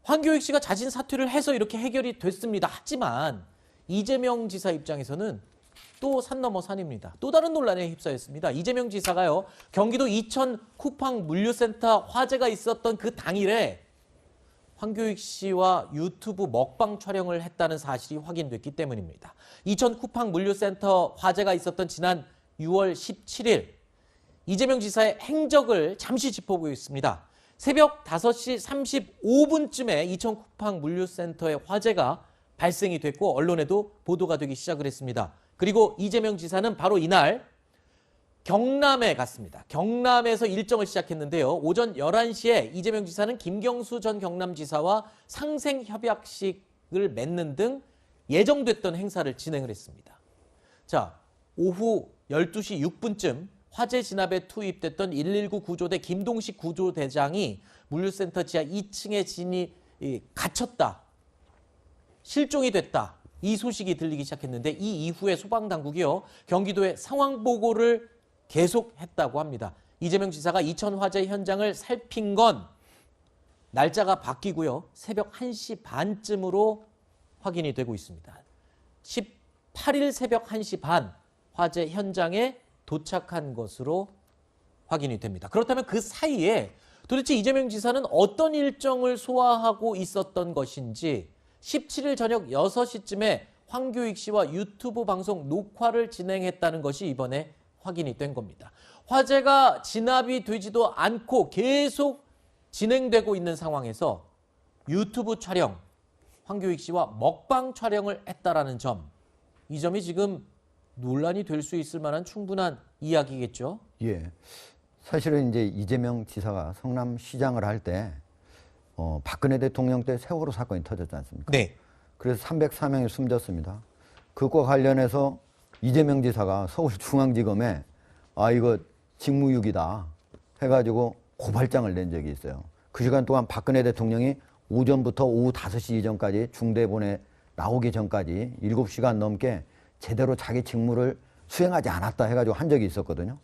황교익 씨가 자진 사퇴를 해서 이렇게 해결이 됐습니다. 하지만 이재명 지사 입장에서는 또 산 넘어 산입니다. 또 다른 논란에 휩싸였습니다. 이재명 지사가요, 경기도 이천 쿠팡 물류센터 화재가 있었던 그 당일에 황교익 씨와 유튜브 먹방 촬영을 했다는 사실이 확인됐기 때문입니다. 이천 쿠팡 물류센터 화재가 있었던 지난 6월 17일 이재명 지사의 행적을 잠시 짚어보겠습니다. 새벽 5시 35분쯤에 이천 쿠팡 물류센터의 화재가 발생이 됐고 언론에도 보도가 되기 시작을 했습니다. 그리고 이재명 지사는 바로 이날 경남에 갔습니다. 경남에서 일정을 시작했는데요. 오전 11시에 이재명 지사는 김경수 전 경남지사와 상생협약식을 맺는 등 예정됐던 행사를 진행을 했습니다. 자, 오후 12시 6분쯤 화재 진압에 투입됐던 119 구조대 김동식 구조대장이 물류센터 지하 2층에 갇혔다, 실종이 됐다, 이 소식이 들리기 시작했는데 이 이후에 소방당국이요, 경기도에 상황 보고를 계속했다고 합니다. 이재명 지사가 이천 화재 현장을 살핀 건 날짜가 바뀌고요, 새벽 1시 반쯤으로 확인이 되고 있습니다. 18일 새벽 1시 반 화재 현장에 도착한 것으로 확인이 됩니다. 그렇다면 그 사이에 도대체 이재명 지사는 어떤 일정을 소화하고 있었던 것인지 17일 저녁 6시쯤에 황교익 씨와 유튜브 방송 녹화를 진행했다는 것이 이번에 확인이 된 겁니다. 화재가 진압이 되지도 않고 계속 진행되고 있는 상황에서 유튜브 촬영, 황교익 씨와 먹방 촬영을 했다라는 점, 이 점이 지금 논란이 될 수 있을 만한 충분한 이야기겠죠? 예. 사실은 이제 이재명 지사가 성남시장을 할 때 박근혜 대통령 때 세월호 사건이 터졌지 않습니까? 네. 그래서 304명이 숨졌습니다. 그것과 관련해서 이재명 지사가 서울중앙지검에 이거 직무유기다 해가지고 고발장을 낸 적이 있어요. 그 시간 동안 박근혜 대통령이 오전부터 오후 5시 이전까지 중대본에 나오기 전까지 7시간 넘게 제대로 자기 직무를 수행하지 않았다 해가지고 한 적이 있었거든요.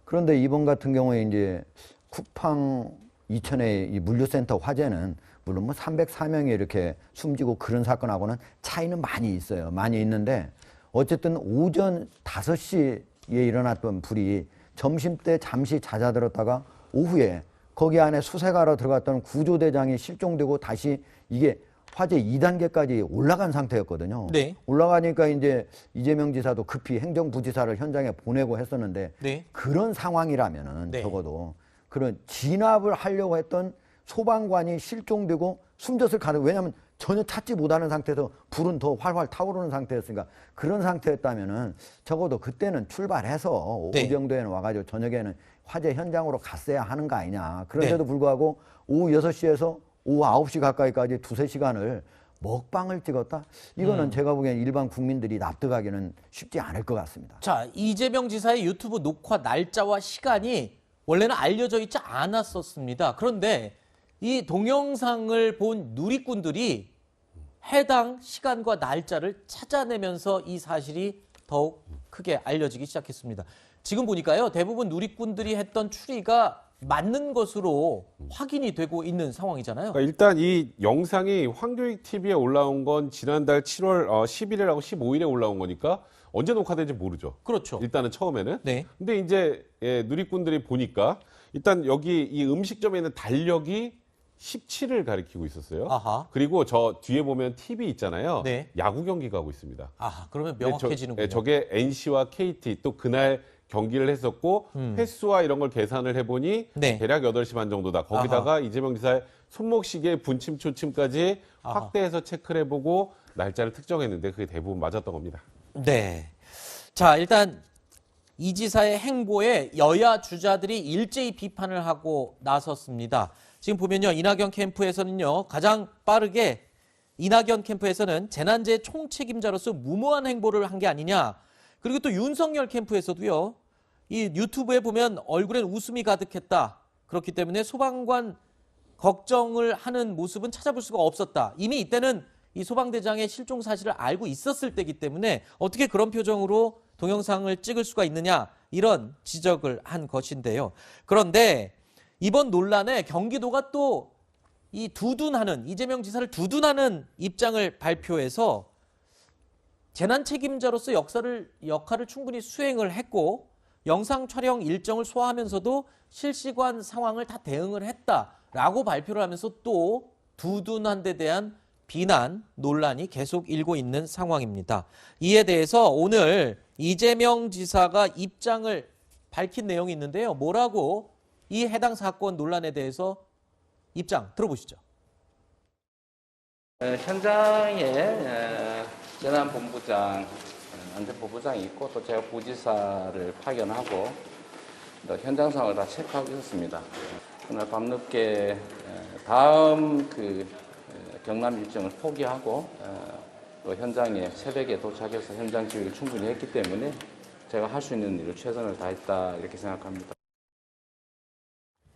그런데 이번 같은 경우에 이제 쿠팡 이천의 이 물류센터 화재는 물론 뭐 304명이 이렇게 숨지고 그런 사건하고는 차이는 많이 있어요. 많이 있는데 어쨌든 오전 5시에 일어났던 불이 점심때 잠시 잦아들었다가 오후에 거기 안에 수색하러 들어갔던 구조대장이 실종되고 다시 이게 화재 2단계까지 올라간 상태였거든요. 네. 올라가니까 이제 이재명 지사도 급히 행정부지사를 현장에 보내고 했었는데 네. 그런 상황이라면은 네. 적어도 그런 진압을 하려고 했던 소방관이 실종되고 숨졌을 가능, 왜냐하면 전혀 찾지 못하는 상태에서 불은 더 활활 타오르는 상태였으니까 그런 상태였다면은 적어도 그때는 출발해서 네. 오후 정도에는 와가지고 저녁에는 화재 현장으로 갔어야 하는 거 아니냐. 그런데도 네. 불구하고 오후 6시에서 오후 9시 가까이까지 2~3시간을 먹방을 찍었다? 이거는 제가 보기엔 일반 국민들이 납득하기는 쉽지 않을 것 같습니다. 자, 이재명 지사의 유튜브 녹화 날짜와 시간이 원래는 알려져 있지 않았었습니다. 그런데 이 동영상을 본 누리꾼들이 해당 시간과 날짜를 찾아내면서 이 사실이 더욱 크게 알려지기 시작했습니다. 지금 보니까요, 대부분 누리꾼들이 했던 추리가 맞는 것으로 확인이 되고 있는 상황이잖아요. 그러니까 일단 이 영상이 황교익 TV에 올라온 건 지난달 7월 11일하고 15일에 올라온 거니까 언제 녹화된지 모르죠. 그렇죠. 일단은 처음에는. 네. 근데 이제 누리꾼들이 보니까 일단 여기 이 음식점에 있는 달력이 17을 가리키고 있었어요. 아하. 그리고 저 뒤에 보면 TV 있잖아요. 네. 야구 경기가 하고 있습니다. 아, 그러면 명확해지는군요. 저게 NC와 KT 또 그날 경기를 했었고 횟수와 이런 걸 계산을 해보니 네. 대략 8시 반 정도다. 거기다가 이재명 지사의 손목시계 분침 초침까지 확대해서 체크를 해보고 날짜를 특정했는데 그게 대부분 맞았던 겁니다. 네. 자, 일단 이 지사의 행보에 여야 주자들이 일제히 비판을 하고 나섰습니다. 지금 보면요, 이낙연 캠프에서는요, 가장 빠르게 이낙연 캠프에서는 재난재해 총책임자로서 무모한 행보를 한 게 아니냐. 그리고 또 윤석열 캠프에서도요, 이 유튜브에 보면 얼굴엔 웃음이 가득했다. 그렇기 때문에 소방관 걱정을 하는 모습은 찾아볼 수가 없었다. 이미 이때는 이 소방대장의 실종 사실을 알고 있었을 때이기 때문에 어떻게 그런 표정으로 동영상을 찍을 수가 있느냐, 이런 지적을 한 것인데요. 그런데 이번 논란에 경기도가 또 이 두둔하는 이재명 지사를 두둔하는 입장을 발표해서 재난 책임자로서 역할을 충분히 수행을 했고 영상 촬영 일정을 소화하면서도 실시간 상황을 다 대응을 했다라고 발표를 하면서 또 두둔한 데 대한 비난, 논란이 계속 일고 있는 상황입니다. 이에 대해서 오늘 이재명 지사가 입장을 밝힌 내용이 있는데요. 뭐라고 이 해당 사건 논란에 대해서 입장 들어보시죠. 현장에 재난본부장, 안전본부장이 있고 또 제가 부지사를 파견하고 또 현장 상황을 다 체크하고 있었습니다. 그날 밤늦게 다음 경남 일정을 포기하고 또 현장에 새벽에 도착해서 현장 지휘를 충분히 했기 때문에 제가 할 수 있는 일을 최선을 다했다 이렇게 생각합니다.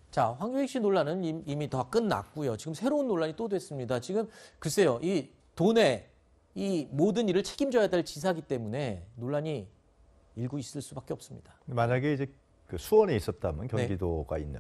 자, 황교익 씨 논란은 이미 다 끝났고요. 지금 새로운 논란이 또 됐습니다. 지금 글쎄요, 이 돈에 이 모든 일을 책임져야 될 지사기 때문에 논란이 일고 있을 수밖에 없습니다. 만약에 이제 그 수원에 있었다면 경기도가 있는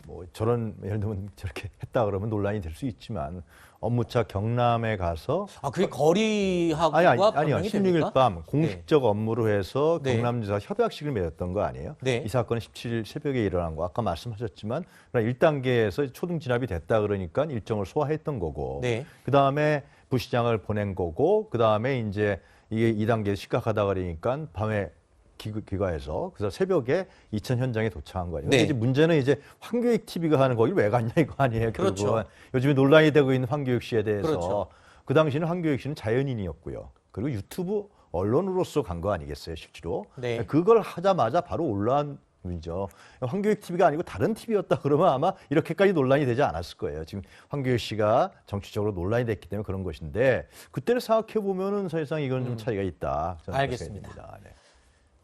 뭐 저런 예를 들면 저렇게 했다 그러면 논란이 될 수 있지만 업무차 경남에 가서 그게 거리하고가 아니요. 변경이 16일 됩니까? 밤 공식적 업무로 해서 네. 경남지사 협약식을 맺었던 거 아니에요? 네. 이 사건은 17일 새벽에 일어난 거 아까 말씀하셨지만 1단계에서 초등 진압이 됐다 그러니까 일정을 소화했던 거고 네. 그다음에 부시장을 보낸 거고 그다음에 이제 이게 2단계 심각하다 그러니까 밤에 귀가해서 그래서 새벽에 이천 현장에 도착한 거예요. 네. 근데 이제 문제는 이제 황교익 TV가 하는 거길 왜 갔냐 이거 아니에요. 그렇죠. 결국은. 요즘에 논란이 되고 있는 황교익 씨에 대해서 그렇죠. 그 당시는 황교익 씨는 자연인이었고요. 그리고 유튜브 언론으로서 간 거 아니겠어요, 실제로? 네. 그걸 하자마자 바로 올라온 분이죠. 황교익 TV가 아니고 다른 TV였다 그러면 아마 이렇게까지 논란이 되지 않았을 거예요. 지금 황교익 씨가 정치적으로 논란이 됐기 때문에 그런 것인데 그때를 생각해 보면은 사실상 이건 좀 차이가 있다. 저는 알겠습니다. 그렇게 생각합니다. 네.